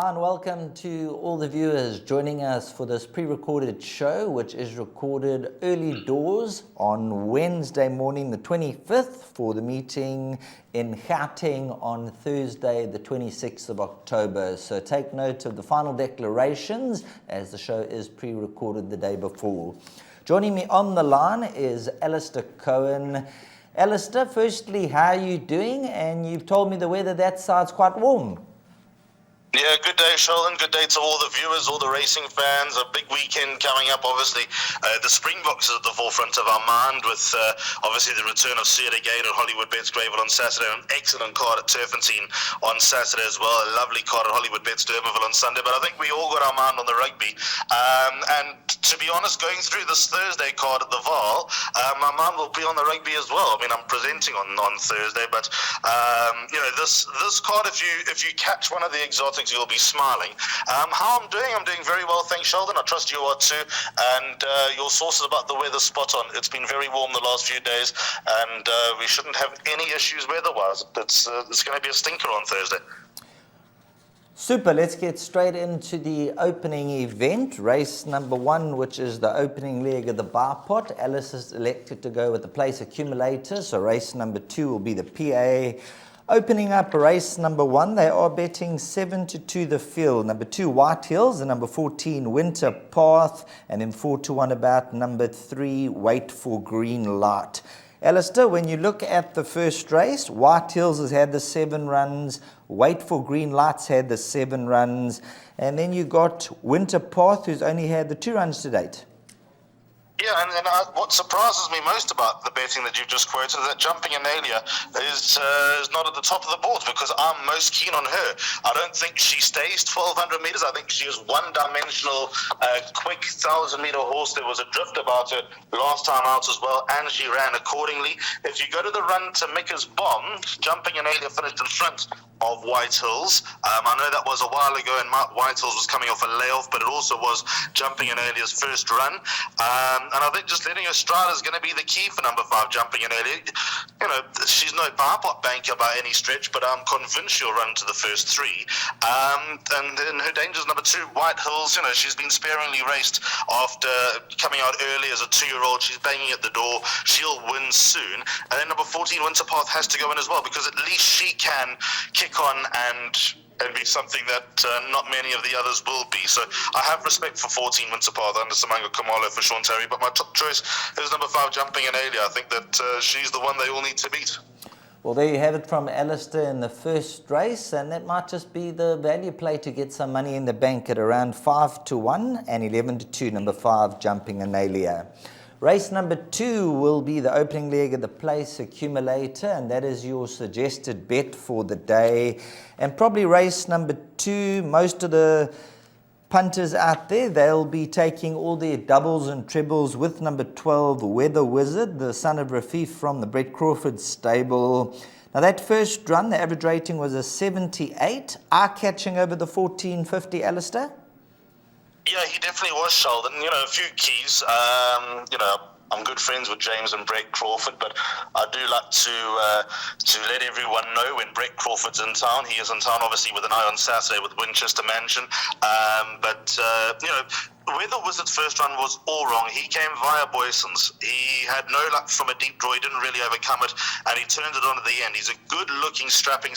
Hi and welcome to all the viewers joining us for this pre-recorded show, which is recorded early doors on Wednesday morning the 25th for the meeting in Gauteng on Thursday the 26th of October. So take note of the final declarations as the show is pre-recorded the day before. Joining me on the line is Alistair Cohen. Alistair, firstly, how are you doing? And you've told me the weather that side's quite warm. Yeah, good day, Sheldon. Good day to all the viewers, all the racing fans. A big weekend coming up, obviously. The Springboks is at the forefront of our mind with, obviously, the return of Seat again at Hollywoodbets Greyville on Saturday. An excellent card at Turfentine on Saturday as well. A lovely card at Hollywoodbets Durbanville on Sunday. But I think we all got our mind on the rugby. And to be honest, going through this Thursday card at the Vaal, my mind will be on the rugby as well. I mean, I'm presenting on Thursday, but this card, if you catch one of the exotics, you'll be smiling. How I'm doing very well, thanks, Sheldon. I trust you are too. And your sources about the weather spot on. It's been very warm the last few days, and we shouldn't have any issues weather-wise. It's going to be a stinker on Thursday. Super, let's get straight into the opening event, race number 1, which is the opening leg of the bar pot. Alice has elected to go with the place accumulator, so race number 2 will be the PA. Opening up race number 1, they are betting 7-2 the field. Number 2, White Hills, and number 14, Winter Path, and then 4-1 about number 3, Wait for Green Light. Alistair, when you look at the first race, White Hills has had the 7 runs, Wait for Green Light's had the 7 runs, and then you got Winter Path, who's only had the 2 runs to date. Yeah, and what surprises me most about the betting that you've just quoted is that Jumping Analia is not at the top of the board, because I'm most keen on her. I don't think she stays 1,200 meters. I think she is one-dimensional, quick 1,000-meter horse. There was a drift about her last time out as well, and she ran accordingly. If you go to the run to Micker's Bomb, Jumping Analia finished in front of White Hills. I know that was a while ago, and White Hills was coming off a layoff, but it also was Jumping Analia's first run. And I think just letting her stride is going to be the key for number 5, Jumping Analia. You know, she's no bar pot banker by any stretch, but I'm convinced she'll run to the first 3. And then her danger's number 2, White Hills. You know, she's been sparingly raced after coming out early as a 2-year-old. She's banging at the door. She'll win soon. And then number 14, Winter Path, has to go in as well, because at least she can kick on and be something that not many of the others will be. So I have respect for 14 Winter Path under Samango Kamalo for Sean Terry, but my top choice is number 5, Jumping Analia. I think that she's the one they all need to beat. Well, there you have it from Alistair in the first race, and that might just be the value play to get some money in the bank at around 5-1 and 11-2, number 5, Jumping Analia. Race number 2 will be the opening leg of the place accumulator, and that is your suggested bet for the day. And probably race number 2, most of the punters out there, they'll be taking all their doubles and trebles with number 12, Weather Wizard, the son of Rafif from the Brett Crawford stable. Now that first run, the average rating was a 78, eye-catching over the 1450, Alistair? Yeah, he definitely was, Sheldon. You know, a few keys. I'm good friends with James and Brett Crawford, but I do like to let everyone know when Brett Crawford's in town. He is in town, obviously, with an eye on Saturday with Winchester Mansion. Weather Wizard's first run was all wrong. He came via Boyson's. He had no luck from a deep draw. He didn't really overcome it, and he turned it on at the end. He's a good-looking, strapping,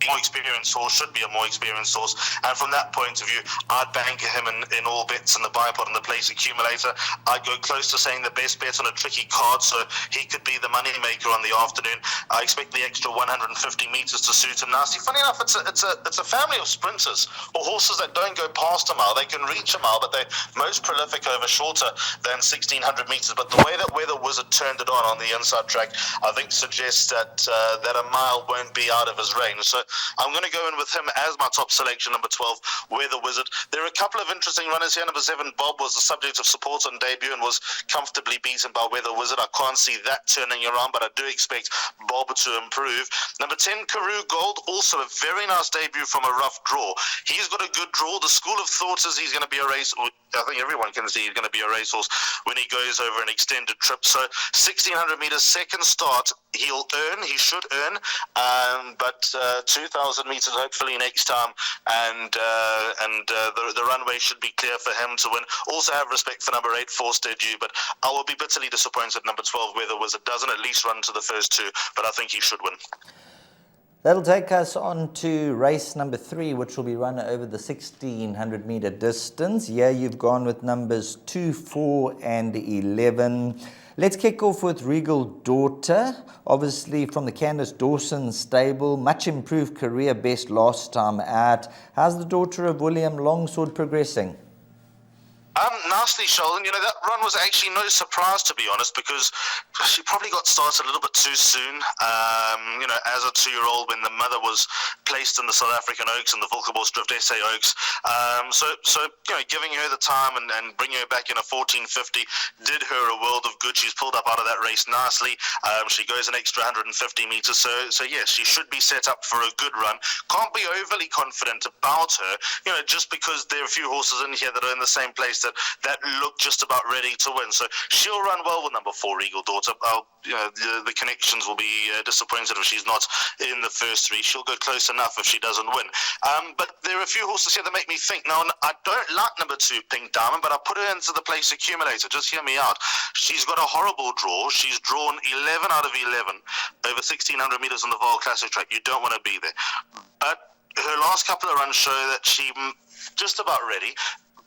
more experienced horse, should be a more experienced horse, and from that point of view, I'd banker him in all bets in the bipod and the place accumulator. I'd go close to saying the best bet on a tricky card, so he could be the money maker on the afternoon. I expect the extra 150 meters to suit him. Now, see, funny enough, it's a family of sprinters, or horses that don't go past a mile. They can reach a mile, but they're most prolific over shorter than 1,600 meters. But the way that Weather Wizard turned it on the inside track, I think suggests that a mile won't be out of his range. So I'm going to go in with him as my top selection, number 12, Weather Wizard. There are a couple of interesting runners here. Number 7, Bob, was the subject of support on debut and was comfortably beaten by Weather Wizard. I can't see that turning around, but I do expect Bob to improve. Number 10, Karoo Gold, also a very nice debut from a rough draw. He's got a good draw. The school of thought is he's going to be a race. I think everyone can see he's going to be a racehorse when he goes over an extended trip. So 1,600 meters, second start, he should earn. But to 2,000 meters, hopefully next time, and the runway should be clear for him to win. Also have respect for number 8, Force Debut, but I will be bitterly disappointed number 12, Weather Wizard, doesn't at least run to the first 2, but I think he should win. That'll take us on to race number 3, which will be run over the 1,600 meter distance. Here you've gone with numbers 2, 4, and 11. Let's kick off with Regal Daughter, obviously from the Candace Dawson stable. Much improved career best last time out. How's the daughter of William Longsword progressing? Nicely, Sheldon. You know, that run was actually no surprise, to be honest, because she probably got started a little bit too soon. You know, as a 2-year-old, when the mother was placed in the South African Oaks and the Volkerbos Drift SA Oaks. So you know, giving her the time and bringing her back in a 14:50 did her a world of good. She's pulled up out of that race nicely. She goes an extra 150 meters. So yes, she should be set up for a good run. Can't be overly confident about her, you know, just because there are a few horses in here that are in the same place that look just about ready to win. So she'll run well with number 4, Regal Daughter. You know, the connections will be disappointed if she's not in the first 3. She'll go close enough if she doesn't win. But there are a few horses here that make me think. Now, I don't like number 2, Pink Diamond, but I put her into the place accumulator. Just hear me out. She's got a horrible draw. She's drawn 11 out of 11 over 1,600 meters on the Vaal Classic track. You don't want to be there. But her last couple of runs show that she's just about ready.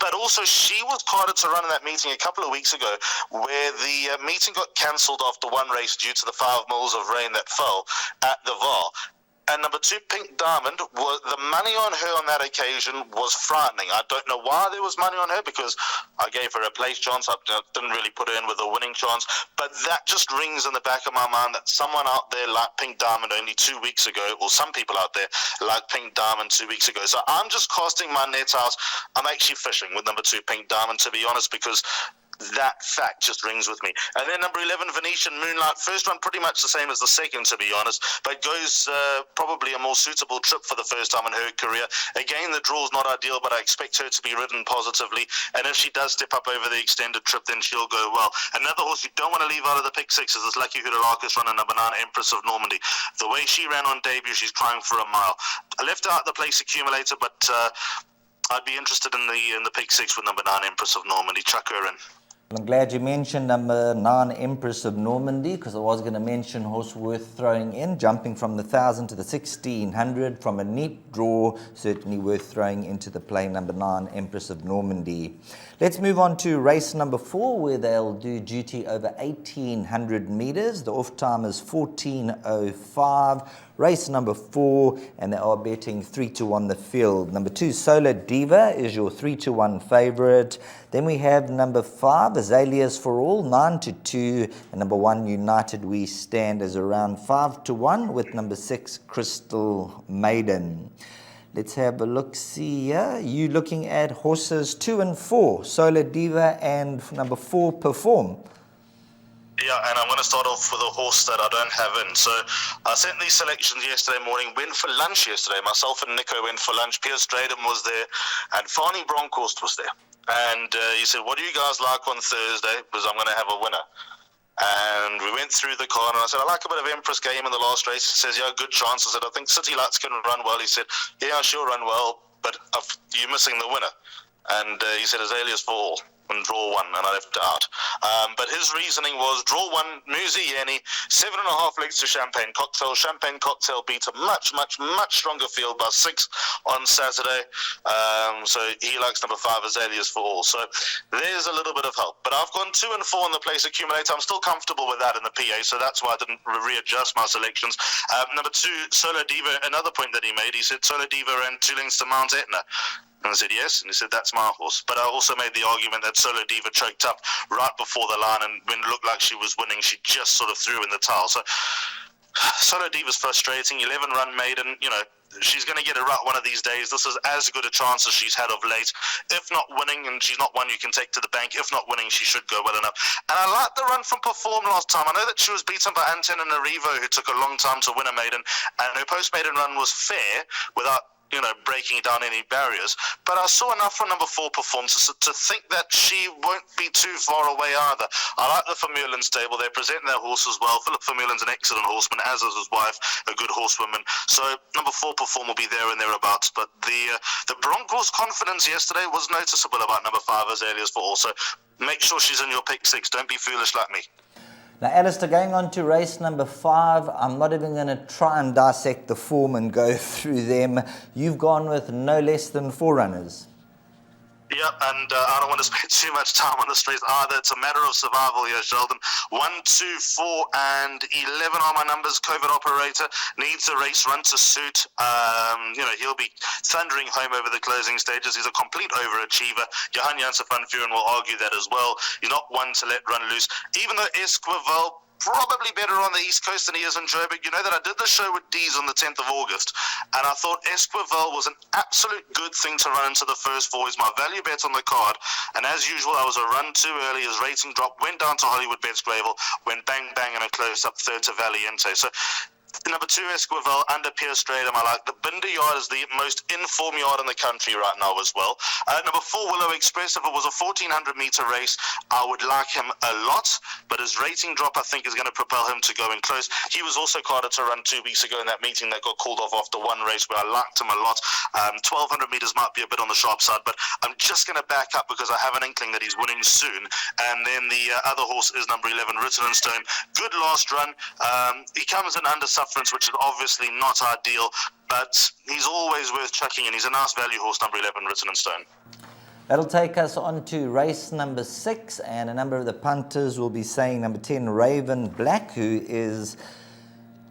But also, she was carded to run in that meeting a couple of weeks ago, where the meeting got cancelled after one race due to the 5 mils of rain that fell at the Vaal. And number 2, Pink Diamond, the money on her on that occasion was frightening. I don't know why there was money on her, because I gave her a place chance. I didn't really put her in with a winning chance. But that just rings in the back of my mind that someone out there like Pink Diamond only 2 weeks ago, or some people out there like Pink Diamond 2 weeks ago. So I'm just casting my net out. I'm actually fishing with number 2, Pink Diamond, to be honest, because that fact just rings with me. And then number 11, Venetian Moonlight. First one pretty much the same as the second, to be honest, but goes probably a more suitable trip for the first time in her career. Again, the draw's not ideal, but I expect her to be ridden positively, and if she does step up over the extended trip, then she'll go well. Another horse you don't want to leave out of the pick 6 is this Lucky Hudalakis runner, number 9, Empress of Normandy. The way she ran on debut, she's trying for a mile. I left out the place accumulator, but I'd be interested in the pick 6 with number 9, Empress of Normandy. Chuck her in. I'm glad you mentioned number 9, Empress of Normandy, because I was going to mention horse worth throwing in, jumping from the 1,000 to the 1,600 from a neat draw, certainly worth throwing into the play number 9, Empress of Normandy. Let's move on to race number 4, where they'll do duty over 1,800 meters. The off time is 14:05. Race number 4, and they are betting 3-1 the field. Number 2, Solar Diva, is your 3-1 favorite. Then we have number 5, Azaleas for All, 9-2. And number 1, United We Stand, is around 5-1, with number 6, Crystal Maiden. Let's have a look, see here. You looking at horses 2 and 4, Solar Diva and number 4, Perform. Yeah, and I'm going to start off with a horse that I don't have in. So I sent these selections yesterday morning, went for lunch yesterday. Myself and Nico went for lunch. Piers Straydom was there, and Fani Bronkhorst was there. And he said, what do you guys like on Thursday? Because I'm going to have a winner. And we went through the card, and I said, I like a bit of Empress Game in the last race. He says, yeah, good chance. I said, I think City Lights can run well. He said, yeah, she'll run well, but you're missing the winner. And he said, Azaleas for All. And draw 1, and I left it out. But his reasoning was draw 1, Muzieni, 7.5 legs to Champagne Cocktail. Champagne Cocktail beat a much stronger field by 6 on Saturday. So he likes number 5, Azaleas for All. So there's a little bit of help. But I've gone 2 and 4 in the place accumulator. I'm still comfortable with that in the PA, so that's why I didn't readjust my selections. Number 2, Solar Diva, another point that he made. He said Solar Diva ran 2 lengths to Mount Etna. And I said, yes. And he said, that's my horse. But I also made the argument that Solar Diva choked up right before the line, and when it looked like she was winning, she just sort of threw in the towel. So Solar Diva's frustrating. 11-run maiden, you know, she's going to get it right one of these days. This is as good a chance as she's had of late. If not winning, and she's not one you can take to the bank, if not winning, she should go well enough. And I liked the run from Perform last time. I know that she was beaten by Anten and Arrivo, who took a long time to win a maiden, and her post-maiden run was fair without breaking down any barriers. But I saw enough from number 4 Performance to think that she won't be too far away either. I like the Vermeulen stable. They present their horses well. Philip Vermeulen's an excellent horseman, as is his wife, a good horsewoman. So number 4 Perform will be there and thereabouts. But the Broncos' confidence yesterday was noticeable about number 5 Azalea's for also. Make sure she's in your pick 6. Don't be foolish like me. Now, Alistair, going on to race number 5, I'm not even going to try and dissect the form and go through them. You've gone with no less than 4 runners. Yep, and I don't want to spend too much time on this race either. It's a matter of survival here, Sheldon. 1, 2, 4, and 11 are my numbers. COVID operator needs a race run to suit. He'll be thundering home over the closing stages. He's a complete overachiever. Johan Janssen van Vuren will argue that as well. He's not one to let run loose. Even though Esquivel probably better on the East Coast than he is in Joburg. You know that I did the show with Dees on the 10th of August, and I thought Esquivel was an absolute good thing to run into the first 4. He's my value bet on the card, and as usual, I was a run too early. His rating dropped, went down to Hollywoodbets Greyville, went bang, bang, and a close-up third to Valiente. So number 2, Esquivel, under Pierce Stradum. I like the Binder yard is the most in-form yard in the country right now as well. Number 4, Willow Express. If it was a 1,400-meter race, I would like him a lot, but his rating drop, I think, is going to propel him to go in close. He was also carded to run 2 weeks ago in that meeting that got called off after one race where I liked him a lot. 1,200 meters might be a bit on the sharp side, but I'm just going to back up because I have an inkling that he's winning soon. And then the other horse is number 11, Written in Stone. Good last run. He comes in under sufferance, which is obviously not ideal, but he's always worth chucking in. He's a nice value horse, number 11, Written in Stone. That'll take us on to race number 6, and a number of the punters will be saying number 10, Raven Black, who is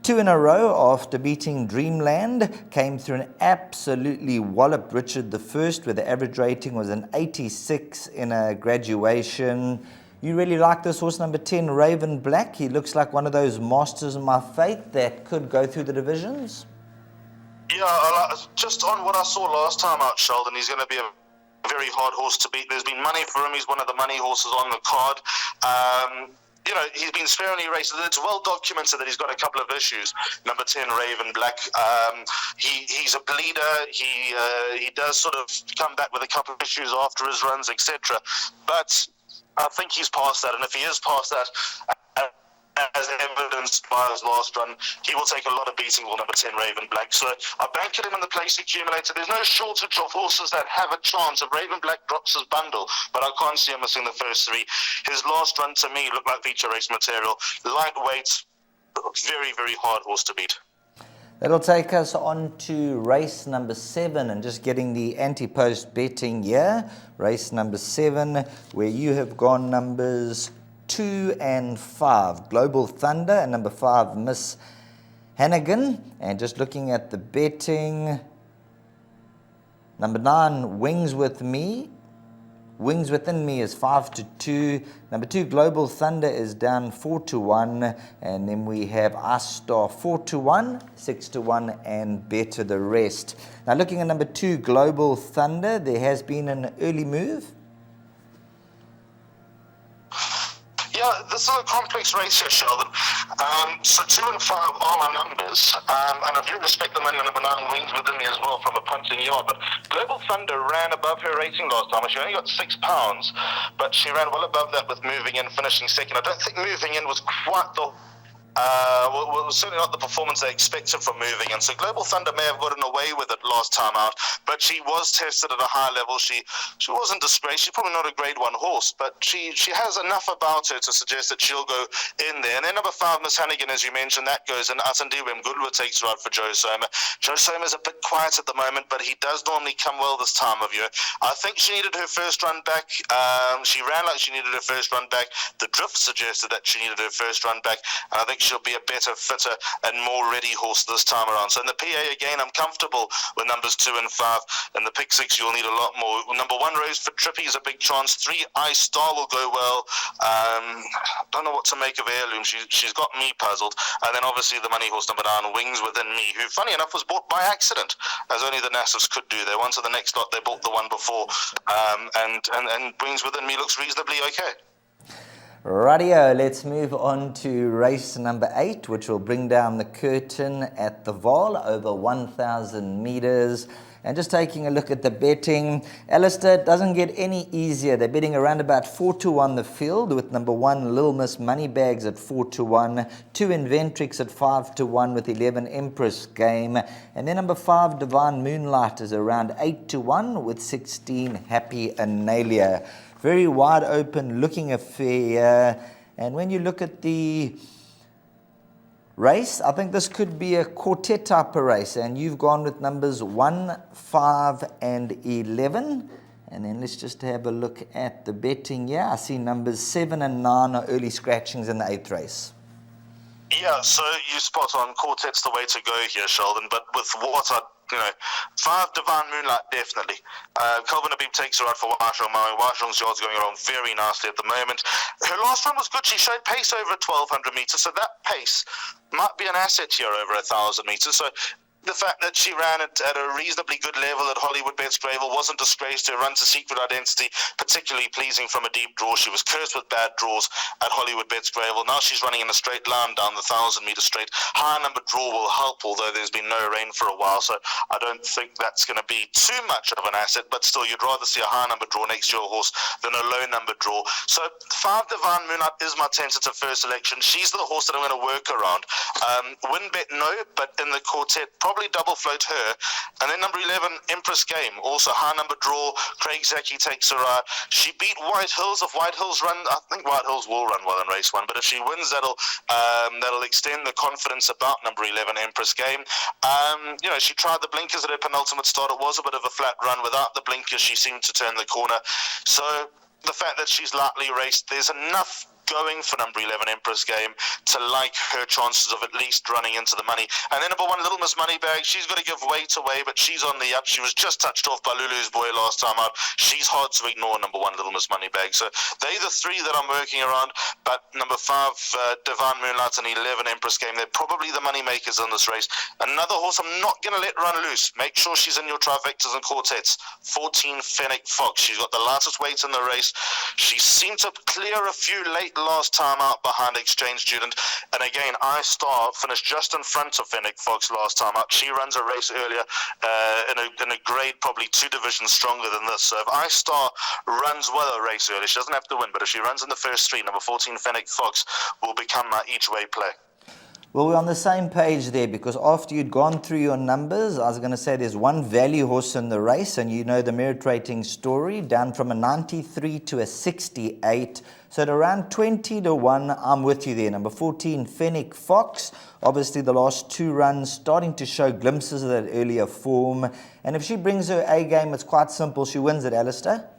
2 in a row after beating Dreamland, came through and absolutely walloped Richard the First, where the average rating was an 86 in a graduation. You really like this horse, number 10, Raven Black? He looks like one of those masters of my faith that could go through the divisions. Yeah, just on what I saw last time out, Sheldon, he's going to be a very hard horse to beat. There's been money for him. He's one of the money horses on the card. He's been sparingly raced. It's well documented that he's got a couple of issues. Number 10, Raven Black. He's a bleeder. He does sort of come back with a couple of issues after his runs, etc. But I think he's past that, and if he is past that, as evidenced by his last run, he will take a lot of beating with number 10, Raven Black. So I banked him in the place accumulator. There's no shortage of horses that have a chance if Raven Black drops his bundle, but I can't see him missing the first 3. His last run to me looked like feature race material. Lightweight, very, very hard horse to beat. That'll take us on to race number 7, and just getting the anti-post betting here. Race number 7, where you have gone numbers 2 and 5, Global Thunder, and number 5, Miss Hannigan. And just looking at the betting, number 9, Wings Within Me is 5-2. Number 2, Global Thunder is down 4-1. And then we have Ice Star 4-1, 6-1, and Better the Rest. Now looking at number 2, Global Thunder, there has been an early move. Yeah, this is a complex race here, Sheldon. So 2 and 5 are my numbers, and I do respect the money on number 9, Wings Within Me as well from a punting yard. But Global Thunder ran above her rating last time. She only got £6, but she ran well above that with Moving In, finishing second. I don't think Moving In was quite the was certainly not the performance they expected from Moving In. So Global Thunder may have gotten away with it last time out, but she was tested at a high level. She wasn't disgraced. She's probably not a grade 1 horse, but she has enough about her to suggest that she'll go in there. And then number 5, Miss Hannigan, as you mentioned, that goes in. Asandiwe Mgudwa takes her out for Joe Soma. Joe Soma is a bit quiet at the moment, but he does normally come well this time of year. I think she needed her first run back. She ran like she needed her first run back. The drift suggested that she needed her first run back, and I think she'll be a better, fitter, and more ready horse this time around. So in the PA, again, I'm comfortable with numbers 2 and 5. In the pick 6, you'll need a lot more. Number 1, Rose for Trippy is a big chance. 3, Ice Star will go well. Don't know what to make of Heirloom. She's got me puzzled. And then obviously the money horse, number 9, Wings Within Me, who, funny enough, was bought by accident, as only the Nassifs could do. They went to the next lot. They bought the one before. And Wings Within Me looks reasonably okay. Radio, let's move on to race number 8, which will bring down the curtain at the Vaal over 1,000 meters. And just taking a look at the betting, Alistair, doesn't get any easier. They're betting around about 4-1 the field, with number 1 Little Miss Moneybags at 4-1, 2 Inventrix at 5-1 with 11 Empress Game, and then number 5 Divine Moonlight is around 8-1 with 16 Happy Analia. Very wide open looking affair. And when you look at the race, I think this could be a quartet type of race, and you've gone with numbers 1, 5 and 11. And then let's just have a look at the betting. Yeah, I see numbers 7 and 9 are early scratchings in the 8th race. Yeah, so you spot on. Quartet's the way to go here, Sheldon, but with what 5 Divine Moonlight, definitely. Calvin Abib takes her out for Washong Maui. Washong's yard's going around very nicely at the moment. Her last run was good. She showed pace over 1,200 meters, so that pace might be an asset here over 1,000 meters. So the fact that she ran at a reasonably good level at Hollywoodbets Greyville wasn't disgraced. Her run's a secret identity, particularly pleasing from a deep draw. She was cursed with bad draws at Hollywoodbets Greyville. Now she's running in a straight line down the 1,000-meter straight. High number draw will help, although there's been no rain for a while, so I don't think that's going to be too much of an asset, but still, you'd rather see a high number draw next to your horse than a low number draw. So 5 Divine Moonlight is my tentative first selection. She's the horse that I'm going to work around. Win bet, no, but in the quartet, probably double float her. And then number 11, Empress Game, also high number draw. Craig Zaki takes her out. She beat White Hills. If White Hills run, I think White Hills will run well in race 1, but if she wins, that'll extend the confidence about number 11, Empress Game. She tried the blinkers at her penultimate start. It was a bit of a flat run. Without the blinkers, she seemed to turn the corner. So the fact that she's lightly raced, there's enough going for number 11 Empress Game to like her chances of at least running into the money. And then number 1 Little Miss Moneybag, she's got to give weight away, but she's on the up. She was just touched off by Lulu's Boy last time out. She's hard to ignore, number 1 Little Miss Moneybag. So they're the 3 that I'm working around, but number 5 Divine Moonlight and 11 Empress Game, they're probably the money makers in this race. Another horse I'm not going to let run loose. Make sure she's in your trifectas and quartets. 14 Fennec Fox. She's got the lightest weight in the race. She seemed to clear a few late last time out behind Exchange Student, and again I-Star finished just in front of Fennec Fox last time out. She runs a race earlier in a grade probably 2 divisions stronger than this, so if I-Star runs well a race earlier, she doesn't have to win, but if she runs in the first 3, number 14 Fennec Fox will become my each way play. Well, we're on the same page there, because after you'd gone through your numbers, I was going to say there's one value horse in the race, and you know the merit rating story, down from a 93 to a 68. So at around 20-1, I'm with you there. Number 14, Fennec Fox. Obviously, the last 2 runs starting to show glimpses of that earlier form. And if she brings her A game, it's quite simple. She wins it, Alistair.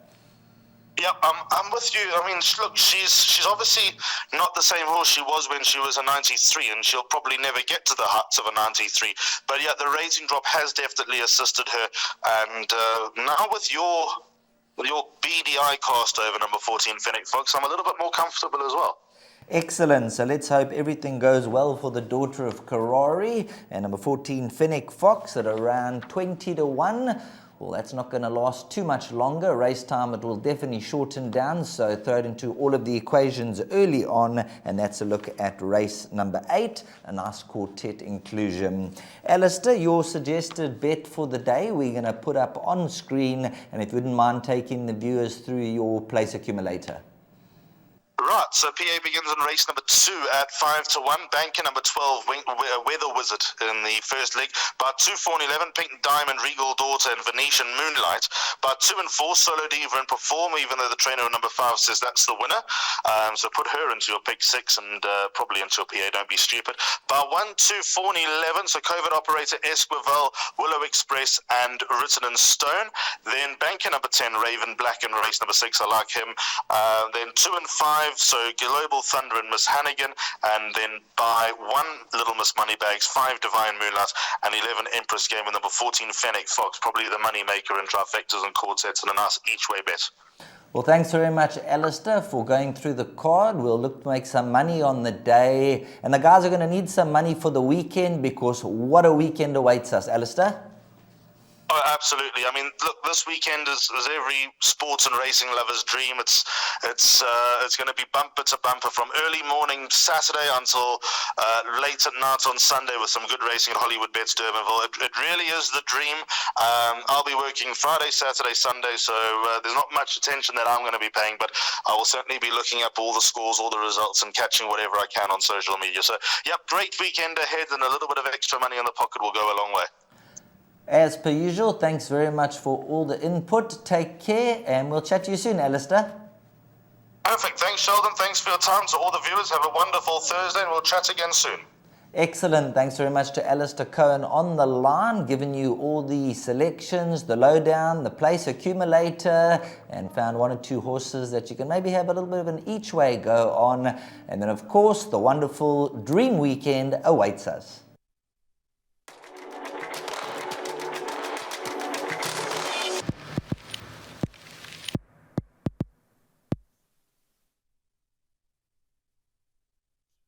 Yeah, I'm with you. I mean, look, she's obviously not the same horse she was when she was a 93, and she'll probably never get to the heights of a 93. But yeah, the rating drop has definitely assisted her. And now with your BDI cast over number 14, Fennec Fox, I'm a little bit more comfortable as well. Excellent. So let's hope everything goes well for the daughter of Karari. And number 14, Fennec Fox, at around 20-1. Well, that's not going to last too much longer. Race time, it will definitely shorten down. So throw it into all of the equations early on. And that's a look at race number 8, a nice quartet inclusion. Alistair, your suggested bet for the day, we're going to put up on screen. And if you wouldn't mind taking the viewers through your place accumulator. Right, so PA begins in race number 2 at 5-1. Banker number 12, Weather Wizard in the first leg. By 2, 4 and 11, Pink Diamond, Regal Daughter, and Venetian Moonlight. By 2 and 4, Solo Diva and Perform, even though the trainer of number 5 says that's the winner. So put her into your pick 6 and probably into your PA, don't be stupid. By 1, 2, 4 and 11, so COVID Operator, Esquivel, Willow Express, and Written in Stone. Then Banker number 10, Raven Black in race number 6, I like him. Then 2 and 5, so Global Thunder and Miss Hannigan, and then by 1 Little Miss Moneybags, 5 Divine Moonlight, and 11 Empress Game, and number 14 Fennec Fox, probably the money maker in trifectas and quartets, and a nice each way bet. Well, thanks very much, Alistair, for going through the card. We'll look to make some money on the day, and the guys are going to need some money for the weekend, because what a weekend awaits us, Alistair. Oh, Absolutely. I mean, look, this weekend is every sports and racing lover's dream. It's going to be bumper to bumper from early morning Saturday until late at night on Sunday with some good racing at Hollywoodbets Durbanville. It really is the dream. I'll be working Friday, Saturday, Sunday, so there's not much attention that I'm going to be paying, but I will certainly be looking up all the scores, all the results, and catching whatever I can on social media. So, yep, great weekend ahead, and a little bit of extra money in the pocket will go a long way. As per usual, thanks very much for all the input. Take care, and we'll chat to you soon, Alistair. Perfect. Thanks, Sheldon. Thanks for your time. To all the viewers, have a wonderful Thursday, and we'll chat again soon. Excellent. Thanks very much to Alistair Cohen on the line, giving you all the selections, the lowdown, the place accumulator, and found one or two horses that you can maybe have a little bit of an each way go on. And then, of course, the wonderful Dream Weekend awaits us.